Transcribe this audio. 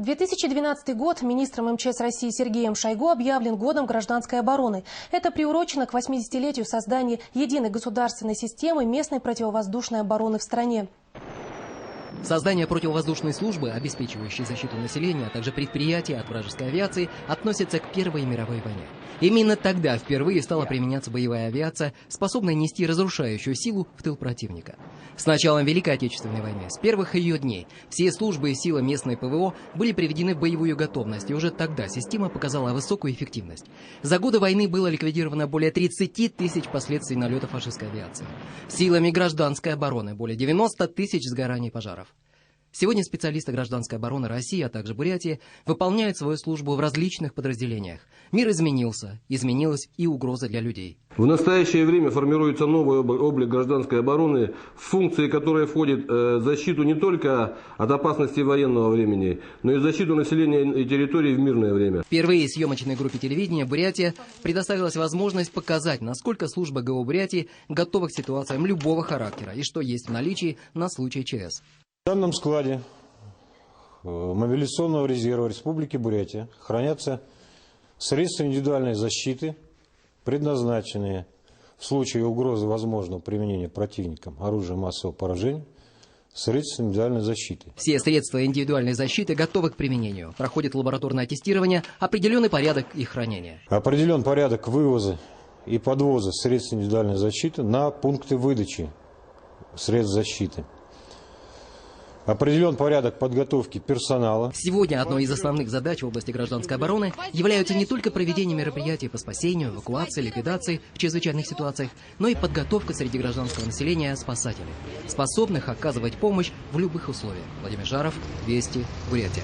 2012 год министром МЧС России Сергеем Шойгу объявлен годом гражданской обороны. Это приурочено к 80-летию создания единой государственной системы местной противовоздушной обороны в стране. Создание противовоздушной службы, обеспечивающей защиту населения, а также предприятия от вражеской авиации, относится к Первой мировой войне. Именно тогда впервые стала применяться боевая авиация, способная нести разрушающую силу в тыл противника. С началом Великой Отечественной войны, с первых ее дней, все службы и силы местной ПВО были приведены в боевую готовность, и уже тогда система показала высокую эффективность. За годы войны было ликвидировано более 30 тысяч последствий налета фашистской авиации. Силами гражданской обороны более 90 тысяч сгораний пожаров. Сегодня специалисты гражданской обороны России, а также Бурятии, выполняют свою службу в различных подразделениях. Мир изменился, изменилась и угроза для людей. В настоящее время формируется новый облик гражданской обороны, в функции которой входит защиту не только от опасности военного времени, но и защиту населения и территорий в мирное время. Впервые съемочной группе телевидения «Бурятия» предоставилась возможность показать, насколько служба ГО Бурятии готова к ситуациям любого характера и что есть в наличии на случай ЧС. В данном складе мобилизационного резерва Республики Бурятия хранятся средства индивидуальной защиты, предназначенные в случае угрозы возможного применения противником оружия массового поражения, средства индивидуальной защиты. Все средства индивидуальной защиты готовы к применению. Проходит лабораторное тестирование, определенный порядок их хранения. Определен порядок вывоза и подвоза средств индивидуальной защиты на пункты выдачи средств защиты. Определен порядок подготовки персонала. Сегодня одной из основных задач в области гражданской обороны являются не только проведение мероприятий по спасению, эвакуации, ликвидации в чрезвычайных ситуациях, но и подготовка среди гражданского населения спасателей, способных оказывать помощь в любых условиях. Владимир Жаров, Вести, Бурятия.